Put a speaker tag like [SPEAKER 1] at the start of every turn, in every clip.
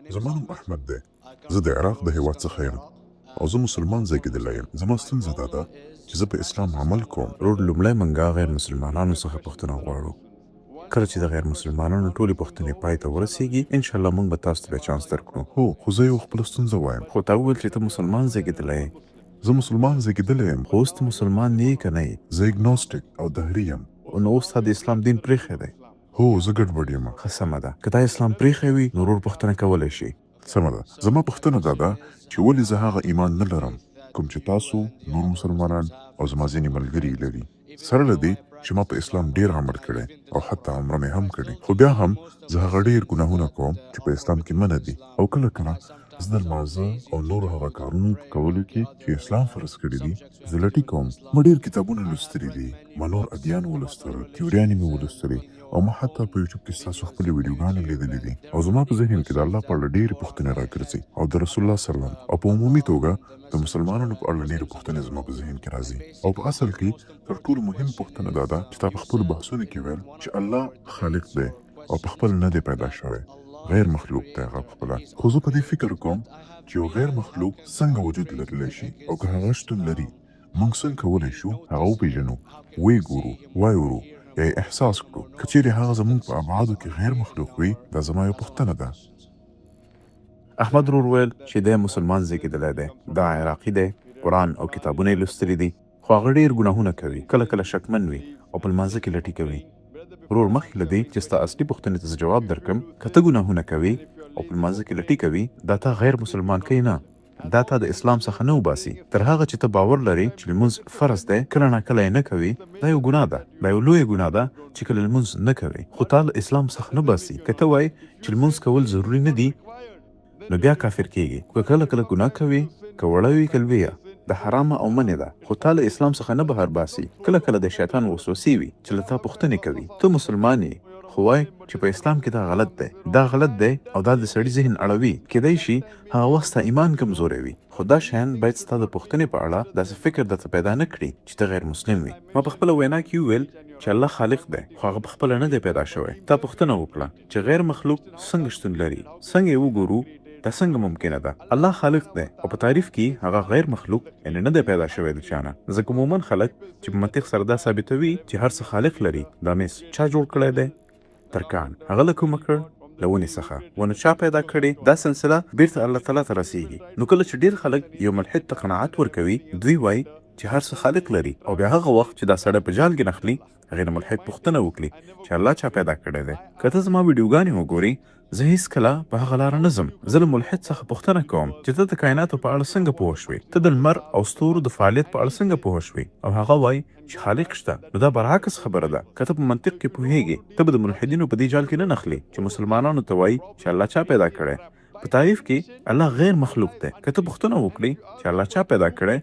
[SPEAKER 1] زما نوم احمد دی. زه د عراق د هېواد څخه یم او زه مسلمان زېږېدلی یم. زما ستونزه دا ده چې زه په اسلام عمل کوم.
[SPEAKER 2] روډ لومړی منګه غیر مسلمانانو څخه پوښتنه غواړو. کله چې د غیر مسلمانانو ټولې پوښتنې پای ته ورسیږي انشاءالله موږ به تاسو ته بیا چانس درکړو.
[SPEAKER 1] هو خو زه یو خپله ستونزه وایم.
[SPEAKER 2] خو تا وویل چې ته مسلمان زېږېدلی یې.
[SPEAKER 1] زه مسلمان زېږېدلی یم
[SPEAKER 2] خو اوس ته مسلمان نه یې که نه یې؟
[SPEAKER 1] زه اګنوسټک او دهري یم.
[SPEAKER 2] نو اوس تا د اسلام دین پرېښی دی؟
[SPEAKER 1] هو زه ګډوډ یم.
[SPEAKER 2] ښه سمه ده. که تا اسلام پرېښی وي نو ورور پوښتنه کولی شي.
[SPEAKER 1] سمه ده. زما پوښتنه دا ده چې ولې زه هغه ایمان نه لرم کوم چې تاسو نور مسلمانان او زما ځینې ملګري لري، سره له دې چې ما په اسلام ډیر عمل کړی او حتی عمره مې هم کړی، خو بیا هم زه هغه ډیر ګناهونه کوم چې په اسلام کې منع دي او کله کله زه د لمانځه او نورو هغه کارونو په کولو کې چې اسلام فرض کړي دي زه لټي کوم. ما ډیر کتابونه لوستلي دي، ما نور ادیان ولوستل، تیوریانې مې ولوستلې او ما حتی په یوټیوب کې ستاسو خپلې ویډیوګانې لیدلې دي او زما په ذهن کې د الله په اړه ډېرې پوښتنې راګرځي او د رسول الله صلی الله علیه وسلم او په عمومي توګه د مسلمانانو په اړه ډېرې پوښتنې زما په ذهن کې راځي او په اصل کې تر ټولو مهم پوښتنه دا ده چې تا په خپلو بحثونو کې ویل چې الله خالق دی او په خپل نه دی پیدا شوی، غیر مخلوق دی هغه پخپله. خو زه په دې فکر کوم چې یو غیر مخلوق څنګه وجود لرلی شي او که هغه شتون لري موږ څنګه کولی شو هغه وپېژنو، ویې ګورو، وایورو یا احساس کړو. که چیرې هغه زموږ په ابعادو کې غیر مخلوق وي دا زما یو پوښتنه ده.
[SPEAKER 2] احمد ورور ویل چې دی مسلمان زېږېدلی دی، دا عراقي دی، قرآن او کتابونه یې لوستلي دي، خو هغه ډېر ګناهونه کوي، کله کله شکمن وي او په لمانځه کې لټي کوي. ورور مخکې له دې چې ستا اصلي پوښتنې ته زه جواب درکړم، که ته ګناهونه کوي او په لمانځه کې لټي کوي دا تا غیر مسلمان کوي نه، دا تا د اسلام څخه نه وباسي. تر هغه چې ته باور لري چې لمونځ فرض دی، کله ناکله یې نه کوي، دا یو ګناه ده، دا یو لویه ګناه ده چې کله لمونځ نه کوي، خو تا له اسلام څخه نه باسي. که ته وایې چې لمونځ کول ضروري نه دي نو بیا کافر کیږي. که کله کله ګناه کوي، که وړه وي که لویه، د حرامه او منې ده، خو تا له اسلام څخه نه بهر باسي. کله کله د شیطان وسوسې وي چې له تا پوښتنې کوي، ته مسلمان یې خو وایې چې په اسلام کې دا غلط دی، دا غلط دی او دا د سړي ذهن اړوي، کیدای شي هغه وخت ستا ایمان کمزوری وي، خو دا شیان باید ستا د پوښتنې په اړه داسې فکر درته پیدا نه کړي چې ته غیر مسلم وي. ما په خپله وینا کې وویل چې الله خالق دی خو هغه پخپله نه دی پیدا شوی. تا پوښتنه وکړه چې غیر مخلوق څنګه شتون لري، څنګه یې وګورو، دا څنګه ممکنه ده؟ الله خالق دی او په تعریف کې هغه غیر مخلوق یعنی نه دی پیدا شوی د چانه. ځکه عموما خلک چې په منطق سره دا ثابتوي چې هر څه خالق لري. دا میز چا جوړ کړی دی؟ ترکان. هغه له کومه کړ؟ له ونې څخه. ونه چا پیدا کړې؟ دا سلسله بیرته الله تعالی ته رسیږي. نو کله چې ډېر خلک یو ملحد ته قناعت ورکوي دوی وایي چې هر څه خالق لري او بیا هغه وخت چې دا سړی په جال کې نخلي هغې نه ملحد پوښتنه وکړي چې الله چا پیدا کړی دی. که ته زما ویډیوګانې وګورې زه هیڅکله په هغه لاره نه ځم. زه له ملحد څخه پوښتنه کوم چې ته د کائناتو په اړه څنګه پوه شوې، ته د لمر او ستورو د فعالیت په اړه څنګه پوه شوې، او هغه وایي چې خالق شته. نو دا برعکس خبره ده. که ته په منطق کې پوهیږې ته به د ملحدینو په دې جال کې نه نخلې چې مسلمانانو ته وایي چې الله چا پیدا کړی. په تعریف کې الله غیر مخلوق دی. که ته پوښتنه وکړې چې الله چا پیدا کړی،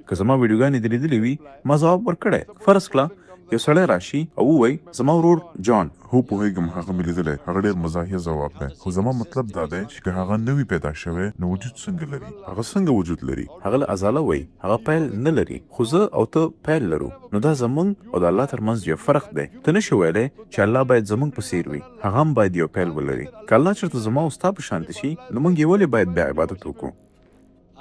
[SPEAKER 2] که زما ویډیوګانې دې لیدلې وي ما ځواب ورکړی. فرض کړه یو سړی راشي او ووایي زما ورور جان.
[SPEAKER 1] هو پوهېږم هغه مې لیدلی، هغه ډېر مزاحیه ځواب دی، خو زما مطلب دا دی چې که هغه نه وي پیدا شوی نو وجود څنګه لري؟ هغه څنګه وجود لري؟
[SPEAKER 2] هغه له ازاله وایي هغه پیل نه لري، خو زه او ته پیل لرو. نو دا زمونږ او د الله ترمنځ یو فرق دی. ته نشې ویلی چې الله باید زمونږ په څیر وي، هغه هم باید یو پیل ولري. که الله چېرته زما او ستا په شانته شي نو موږ یې ولې باید بیا عبادت وکړو؟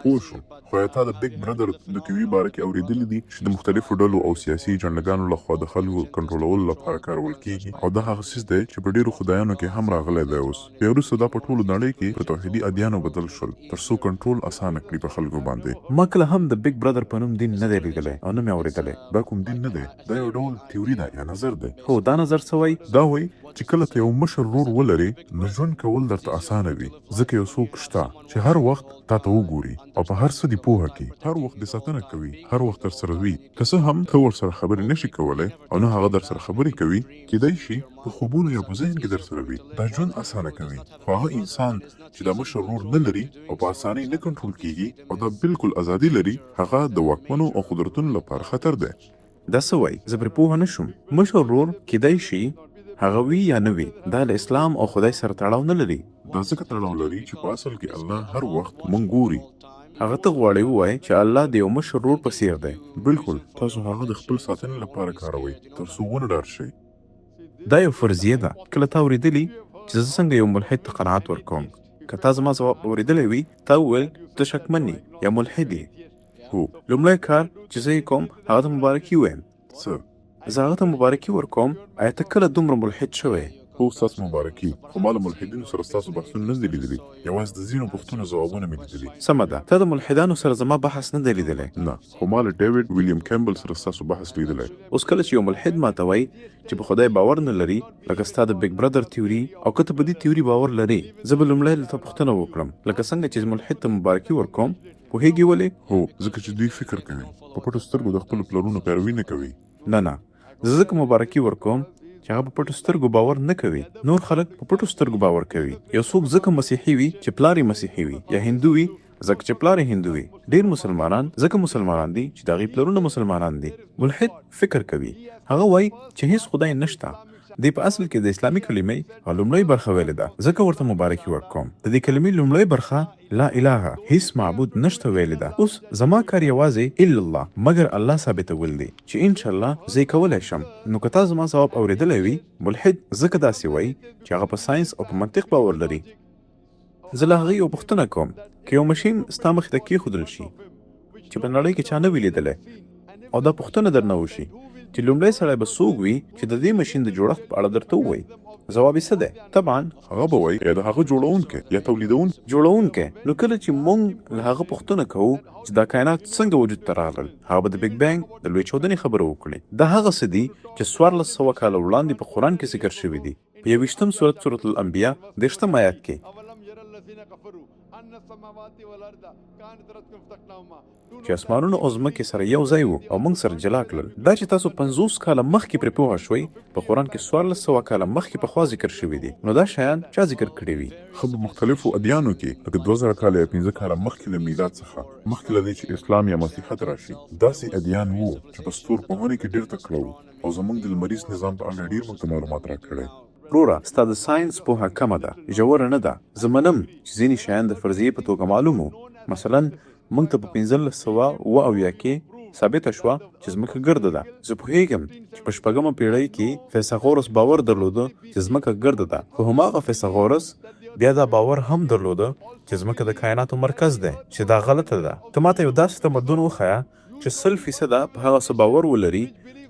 [SPEAKER 1] پوه شو. خو یا تا د بیګ برادر د ټي وي باره کې اورېدلي دي چې د مختلفو ډلو او سیاسي جنډګانو لخوا د خلکو کنټرولولو لپاره کارول کیږي او دا هغه څیز دی چې په ډېرو خدایانو کې هم راغلی دی اوس. بیا وروسته دا په ټولو نړۍ کې په توحیدي ادیانو بدل شول تر څو کنټرول اسانه کړي په خلکو باندې.
[SPEAKER 2] ما کله هم د بیګ برادر په نوم دین نه دی لیدلی او نه مې اورېدلی.
[SPEAKER 1] دا کوم دین نه دی، دا یو ډول تیوري ده یا نظر دی.
[SPEAKER 2] هو دا نظر څه وایي؟
[SPEAKER 1] دا وایي چې کله ته یو مشر ورور ولرې نو ژوند کول درته اسانه وي، ځکه یو څوک شته چې هر وخت تا ته وګوري او په هر څه دې پوهه کړي، هر وخت دې ساتنه کوي، هر وخت در سره وي. که څه هم ته ورسره خبرې نشي کولی او نه هغه در سره خبرې کوي، کیدای شي په خوبونو یا په ذهن کې در سره وي. دا ژوند اسانه کوي. خو هغه انسان چې دا مشر ورور نه لري او په اسانۍ نه کنټرول کیږي او دا بالکل ازادي لري، هغه د واکمنو او قدرتونو لپاره خطر دی.
[SPEAKER 2] دا څه وایي؟ زه پرې پوهه نه شوم. مشر ورور کیدای شي هغه وي یا نه وي، دا له اسلام او خدای سره تړاو نه لري.
[SPEAKER 1] دا ځکه تړاو لري چې په اصل کې الله هر وخت مونږ ګوري.
[SPEAKER 2] هغه ته غواړي ووایي چې الله د یو مشر ورور په څیر دی.
[SPEAKER 1] بالکل. تاسو هغه د خپل ساتنې لپاره کاروئ تر څو ونه ډار شئ.
[SPEAKER 2] دا یو فرضیه ده. کله تا اورېدلي چې زه څنګه یو ملحد ته قناعت ورکوم؟ که تا زما ځواب اورېدلی وي تا وویل ته شکمن یې یا ملحد یې.
[SPEAKER 1] هو
[SPEAKER 2] لومړی کار چې زه یې کوم هغه ته مبارکي ووایم.
[SPEAKER 1] څه
[SPEAKER 2] زه هغه ته مبارکي ورکوم آیا ته کله دومره ملحد شوی؟
[SPEAKER 1] هو ستاسو مبارکي، خو ما له ملحدینو سره ستاسو بحثونه نه دي لیدلي، یوازې د ځینو پوښتنو ځوابونه مې لیدلي.
[SPEAKER 2] سمه ده، ته د ملحدانو سره زما بحث نه دی لیدلی.
[SPEAKER 1] نه، خو ما له ډیوډ ویلیام کیمبل سره ستاسو بحث لیدلی.
[SPEAKER 2] اوس کله چې یو ملحد ماته وایي چې په خدای باور نه لري لکه ستا د بیګ برادر تیوري او که ته په دې تیوري باور لري، زه به لومړی له تا پوښتنه وکړم لکه څنګه چې ملحد ته مبارکي ورکوم. پوهېږي ولې؟
[SPEAKER 1] هو ځکه چې دوی فکر کوي په پټو سترګو د خپلو پلرونو پیروي نه کوي.
[SPEAKER 2] نه زه ځکه مبارکي ورکوم چې هغه په پټو سترګو باور نه کوي. نور خلک په پټو سترګو باور کوي. یو څوک ځکه مسیحي وي چې پلار یې مسیحي وي، یا هندو وي ځکه چې پلار یې هندو وي. ډېر مسلمانان ځکه مسلمانان دي چې د هغوی پلرونه مسلمانان دي. ملحد فکر کوي، هغه وایي چې هیڅ خدای نشته. دی په اصل کې د اسلامي کلمې لومړۍ برخه ویلې ده، ځکه ورته مبارکي ورکوم. د دې کلمې لومړۍ برخه لا اله، هیڅ معبود نشته ویلې ده. اوس زما کار یوازې الا الله، مګر الله ثابتول دی چې ان شاء الله زه کولی شم. نو که تا زما ځواب اورېدلی وي، ملحد ځکه داسې وایي چې هغه په ساينس او په منطق باور لري. زه له هغې یو پوښتنه کوم، که یو ماشین ستا مخې ته کېښودل شي چې په نړۍ کې چا نه وي لیدلی، او دا پوښتنه درنه وشي چې لومړی سړی به څوک وي چې د دې ماشین د جوړښت په اړه درته ووایي، ځواب یې څه دی؟ طبعا
[SPEAKER 1] هغه به وایي یا د هغه جوړونکی یا
[SPEAKER 2] جوړونکی. نو کله چې موږ له هغه پوښتنه کوو چې دا کائنات څنګه وجود ته راغلل، هغه به د بیګ بینګ د لوی چاودنې خبره وکړي. دا هغه څه دي چې 1400 کاله وړاندې په قرآن کې ذکر شوي دي په 21 سورت سورة الانبیاء 30 آیات کې، چې اسمانونو او ځمکې سره یو ځای وو او موږ سره جلا کړل. دا چې تاسو 50 کاله مخکې پرې پوه شوئ، په قرآن کې 1400 کاله مخکې پخوا ذکر شوي دي. نو دا شیان چا ذکر کړي وي؟
[SPEAKER 1] خو په مختلفو ادیانو کې لکه 2000 کاله یا 15 کاله مخکې له میلاد څخه، مخکې له دې چې اسلام یا مسیحیت راشي، داسې ادیان وو چې په ستورپوهنې کې ډېر تکړه وو او زموږ د لمریز نظام په اړه ډېر موږ ته معلومات راکړی.
[SPEAKER 2] وروره، ستا د ساينس پوهه کمه ده، ژوره نه ده. زه منم چې ځینې شیان د فرضیې په توګه معلوم وو. مثلا موږ ته په 1578 کې ثابته شوه چې ځمکه ګرده ده. زه پوهېږم چې په 6مه پیړۍ کې فیثاغورس باور درلوده چې ځمکه ګرده ده، خو هماغه فیثاغورس بیا دا باور هم درلوده چې ځمکه د کائناتو مرکز دی، چې دا غلطه ده. ته ماته یو داسې تمدن وښیه چې 100% په هغه څه باور ولري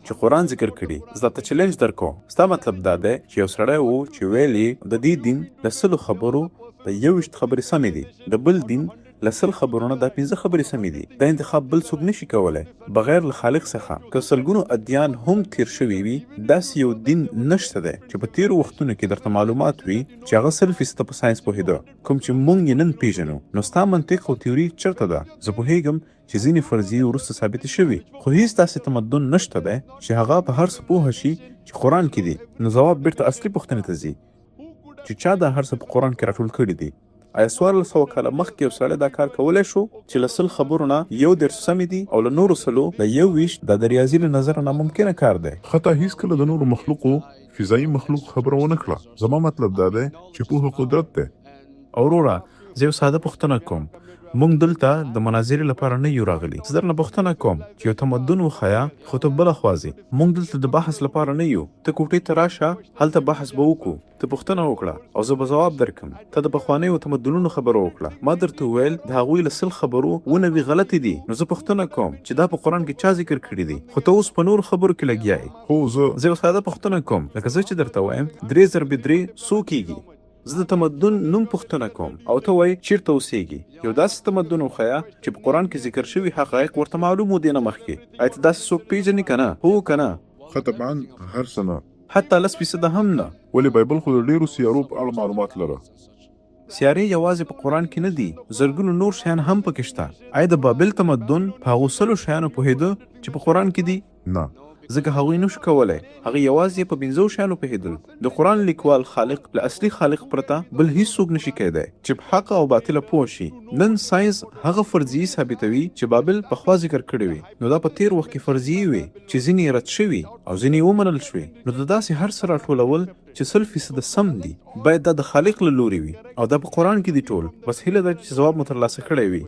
[SPEAKER 2] چې قرآن ذکر کړي. زه ته چیلنج درکوم، ستا مطلب دا دی چې یو سړی وو چې ویلي د دې دین د 100 خبرو د 21 خبرې سمې دي، د بل دین له 100 خبرونه دا 15 خبرې سمې دي. دا انتخاب بل څوک نشي کولی بغیر له خالق څخه. که سلګونو ادیان هم تیر شوي وي، داسې یو دین نشته دی چې په تیرو وختونو کې درته معلومات وي چې هغه 100% په ساينس پوهېده، کوم چې موږ یې نن پیژنو. نو ستا منطق او تیوري چېرته ده؟ زه پوهېږم چې ځینې فرضیې وروسته ثابتې شوي، خو هیڅ داسې تمدن نشته دی چې هغه په هر څه پوه شي چې قرآن کې دي. نو ځواب بیرته اصلي پوښتنې ته ځي چې چا دا هر څه په قرآن کې راټول کړي دي. آیا 1400 کاله مخکې یو سړی دا کار کولی شو چې له 100 خبرو نه 11 سمې دي او له نورو 100 د 21 د ریاضي له نظره ناممکنه کار دی؟
[SPEAKER 1] حتی هیڅکله د نورو مخلوقو فضایي مخلوق خبره ونه کړه. زما مطلب دا دی چې پوهه قدرت دی.
[SPEAKER 2] وروره، زه یو ساده پوښتنه کوم، موږ دلته د مناظرې لپاره نه یو راغلي. زه درنه پوښتنه کوم چې یو تمدن وښیه، خو ته بله خوا ځې. موږ دلته د بحث لپاره نه یو. ته کوټې ته راشه، هلته بحث به وکړو. ته پوښتنه وکړه او زه به ځواب درکم. ته د پخوانیو تمدنونو خبره وکړه، ما درته وویل د هغوی له 100 خبرو 19 غلطې دي. نو زه پوښتنه کوم چې دا په قرآن کې چا ذکر کړي دي، خو ته اوس په نورو خبرو کې لګیا یې.
[SPEAKER 1] هو
[SPEAKER 2] زه یو ساده پوښتنه کوم، لکه زه چې درته وایم 3 ضرب 3 څو کېږي. زه د تمدن نوم پوښتنه کوم او ته وایي چیرته اوسېږي. یو داسې تمدن وښیه چې په قرآن کې ذکر شوي حقایق ورته معلوم و دې نه مخکې. آیا ته داسې څوک پیژنې که نه؟ هو که نه؟
[SPEAKER 1] خو طبعا هر څه نه،
[SPEAKER 2] حتی 10% هم نه.
[SPEAKER 1] ولې بایبل خو د ډېرو سیارو په اړه معلومات لره.
[SPEAKER 2] سیارې یوازې په قرآن کې نه دي، زرګونو نور شیان هم پکې شته. آیا د بابل تمدن په هغو 100 شیانو پوهېده چې په قرآن کې دي؟
[SPEAKER 1] نه،
[SPEAKER 2] ځکه هغوی نشو کولی. هغه یوازې په 15 شیانو پوهېدل. د قرآن لیکوال خالق له اصلي خالق پرته بل هیڅوک نشي کېدی چې په حق او باطله پوه شي. نن ساينس هغه فرضیې ثابتوي چې بابل پخوا ذکر کړي وي. نو دا په تیر وخت کې فرضیې وي چې ځینې رد شوي او ځینې ومنل شوي. نو د داسې هر څه راټولول چې 100% سم دي باید دا د خالق له لوري وي او دا په قرآن کې دي ټول. بس هیله ده چې ځواب مو ترلاسه کړی وي.